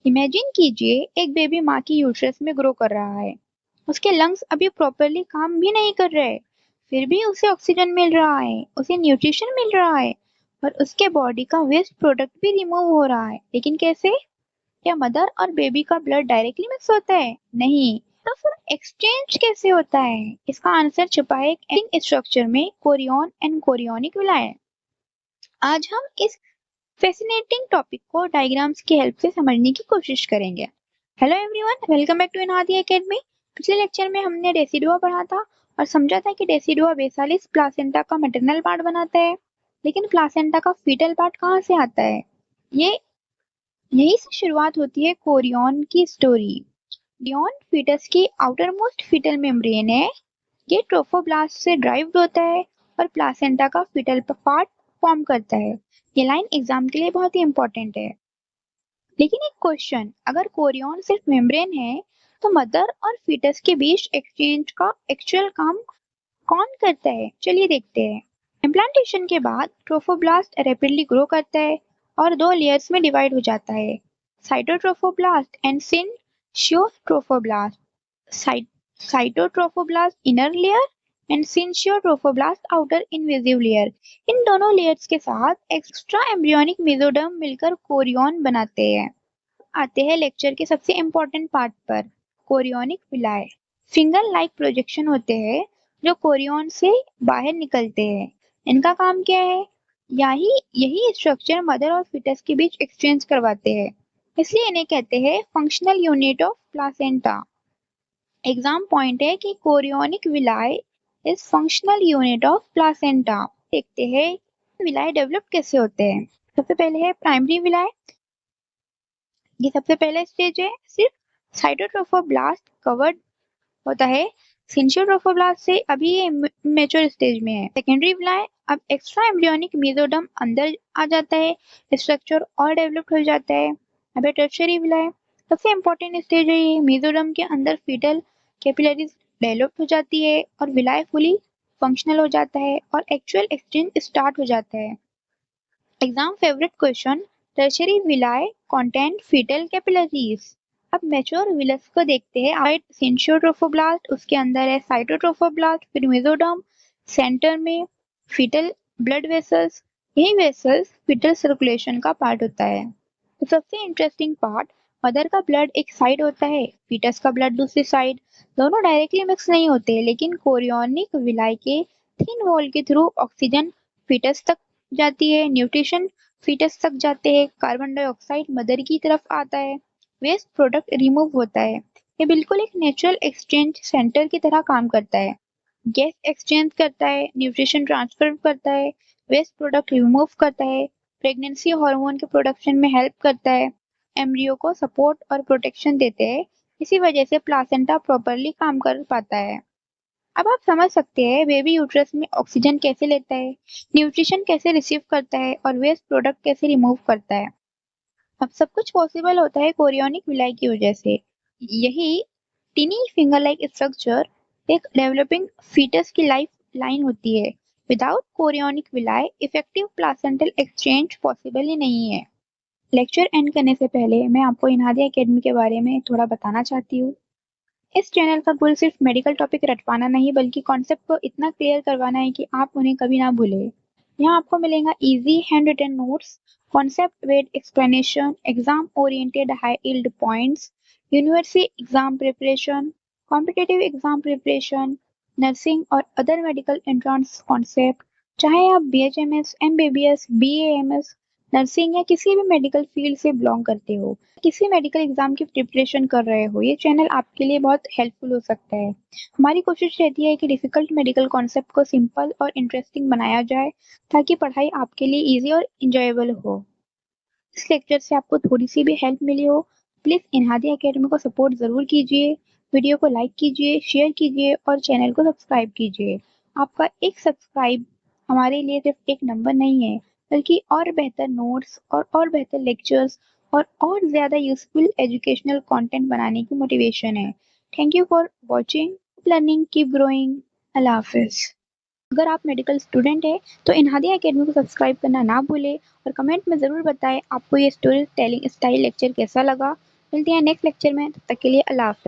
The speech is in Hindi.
इमेजिन कीजिए एक बेबी माँ की यूट्रस में ग्रो कर रहा है। उसके लंग्स अभी प्रॉपरली काम भी नहीं कर रहे, फिर भी उसे ऑक्सीजन मिल रहा है, उसे न्यूट्रिशन मिल रहा है और उसके बॉडी का वेस्ट प्रोडक्ट भी रिमूव हो रहा है। लेकिन कैसे? क्या मदर और बेबी का ब्लड डायरेक्टली मिक्स होता है? नहीं। तो फिर एक्सचेंज कैसे होता है? इसका आंसर छुपा है एक स्ट्रक्चर में, कोरियन एंड कोरियोनिक विलाय। आज हम इस फैसिनेटिंग टॉपिक को डायग्राम्स की हेल्प से समझने की कोशिश करेंगे। Hello everyone, welcome back to इनहादी एकेडमी। पिछले लेक्चर में हमने डेसिडुआ पढ़ा था और समझा था कि डेसिडुआ बेसालिस प्लासेंटा का मैटरनल पार्ट बनाता है। लेकिन प्लासेंटा का फीटल पार्ट कहाँ से आता है? ये यही से शुरुआत होती है कोरियन की स्टोरी। कोरियन फीटस की आउटर मोस्ट फीटल मेम्ब्रेन है। ये ट्रोफोब्लास्ट से ड्राइव्ड होता है और प्लासेंटा का फीटल पार्ट फॉर्म करता है। ये लाइन एग्जाम के लिए बहुत ही इंपॉर्टेंट है। लेकिन एक क्वेश्चन, अगर कोरियन सिर्फ मेम्ब्रेन है तो मदर और फीटस के बीच एक्सचेंज का एक्चुअल काम कौन करता है? चलिए देखते हैं। इम्प्लांटेशन के बाद ट्रोफोब्लास्ट रैपिडली ग्रो करता है और दो लेयर्स में डिवाइड हो जाता है, cytotrophoblast and syncytiotrophoblast. Cytotrophoblast inner layer and syncytiotrophoblast outer invasive layer. इन दोनों लेयर्स के साथ एक्स्ट्रा एम्ब्रियोनिक मेसोडर्म मिलकर कोरियन बनाते हैं। आते हैं लेक्चर के सबसे इम्पोर्टेंट पार्ट पर, chorionic villi. Finger like projection होते हैं जो कोरियन से बाहर निकलते हैं। इनका काम क्या है? यही यही स्ट्रक्चर मदर और फिटस के बीच एक्सचेंज करवाते हैं, इसलिए इन्हें कहते हैं functional unit of placenta. Exam point है कि chorionic विलाय is functional unit of placenta. देखते हैं विलाय डेवलप कैसे होते हैं। सबसे पहले है प्राइमरी विलाय। ये सबसे पहला स्टेज है, सिर्फ साइटोट्रोफोब्लास्ट कवर्ड होता है। सिंशियोट्रोफोब्लास्ट से अभी ये मेच्योर स्टेज में है। सेकेंडरी विलाय, अब एक्स्ट्रा एम्ब्रियोनिक मेसोडर्म अंदर आ जाता है, स्ट्रक्चर और डेवलप हो जाता है। अब टर्शियरी विलाय, सबसे इम्पोर्टेंट स्टेज है ये। मेसोडर्म के अंदर फीटल कैपिलरीज डेवलप हो जाती है और विलाय फुली फंक्शनल हो जाता है और एक्चुअल एक्सचेंज स्टार्ट हो जाता है। Exam favourite question, tertiary विलाय content fetal capillaries. अब मैच्योर विलस को देखते हैं। आइट सिंशियोट्रोफोब्लास्ट, उसके अंदर है साइटोट्रोफोब्लास्ट, फिर मेसोडर्म, सेंटर में फीटल ब्लड वेसल्स। यही वेसल्स फीटल सर्कुलेशन का पार्ट होता है। तो सबसे इंटरेस्टिंग पार्ट, मदर का ब्लड एक साइड होता है, फीटस का ब्लड दूसरी साइड। दोनों डायरेक्टली मिक्स नहीं होते, लेकिन कोरियोनिक विलाय के थिन वॉल के थ्रू ऑक्सीजन फीटस तक जाती है, न्यूट्रिशन फीटस तक जाते हैं, कार्बन डाइऑक्साइड मदर की तरफ आता है, वेस्ट प्रोडक्ट रिमूव होता है। ये बिल्कुल एक नेचुरल एक्सचेंज सेंटर की तरह काम करता है। गैस एक्सचेंज करता है, न्यूट्रिशन ट्रांसफर करता है, वेस्ट प्रोडक्ट रिमूव करता है, प्रेगनेंसी हार्मोन के प्रोडक्शन में हेल्प करता है, एम्ब्रियो को सपोर्ट और प्रोटेक्शन देते हैं। इसी वजह से प्लासेंटा प्रॉपरली काम कर पाता है। अब आप समझ सकते हैं बेबी यूट्रस में ऑक्सीजन कैसे लेता है, न्यूट्रिशन कैसे रिसीव करता है और वेस्ट प्रोडक्ट कैसे रिमूव करता है। अब सब कुछ पॉसिबल होता है कोरियोनिक विलाय की वजह से। यही टिनी फिंगर लाइक स्ट्रक्चर एक डेवलपिंग फीटस की लाइफ लाइन होती है। Without chorionic विलाय effective placental exchange possible ही नहीं है। लेक्चर एंड करने से पहले मैं आपको इनहादिया एकेडमी के बारे में थोड़ा बताना चाहती हूँ। इस चैनल का गोल सिर्फ मेडिकल टॉपिक रटवाना नहीं, बल्कि कॉन्सेप्ट को इतना क्लियर करवाना है कि आप उन्हें कभी ना भूलें। यहाँ आपको मिलेगा easy handwritten notes, concept based explanation, exam oriented high yield points, university exam preparation, competitive exam preparation, nursing और अदर मेडिकल एंट्रेंस कॉन्सेप्ट। चाहे आप BHMS, MBBS, BAMS, नर्सिंग या किसी भी मेडिकल फील्ड से बिलोंग करते हो, किसी मेडिकल एग्जाम की प्रिपरेशन कर रहे हो, ये चैनल आपके लिए बहुत हेल्पफुल हो सकता है। हमारी कोशिश रहती है कि डिफिकल्ट मेडिकल कॉन्सेप्ट को सिंपल और इंटरेस्टिंग बनाया जाए, ताकि पढ़ाई आपके लिए इजी और इंजॉयबल हो। इस लेक्चर से आपको थोड़ी सी भी हेल्प मिली हो, प्लीज इनहादी एकेडमी को सपोर्ट जरूर कीजिए। वीडियो को लाइक कीजिए, शेयर कीजिए और चैनल को सब्सक्राइब कीजिए। आपका एक सब्सक्राइब हमारे लिए सिर्फ एक नंबर नहीं है, बल्कि और बेहतर नोट्स और बेहतर लेक्चर्स और ज़्यादा यूजफुल एजुकेशनल कंटेंट बनाने की मोटिवेशन है। Thank you for watching, learning, keep growing. अल्लाह हाफिज़। अगर आप मेडिकल स्टूडेंट हैं तो इनहादिया एकेडमी को सब्सक्राइब करना ना भूलें और कमेंट में ज़रूर बताएं आपको ये स्टोरी टेलिंग स्टाइल लेक्चर कैसा लगा। मिलते हैं नेक्स्ट लेक्चर में, तब तक के लिए अल्लाह हाफ़िज़।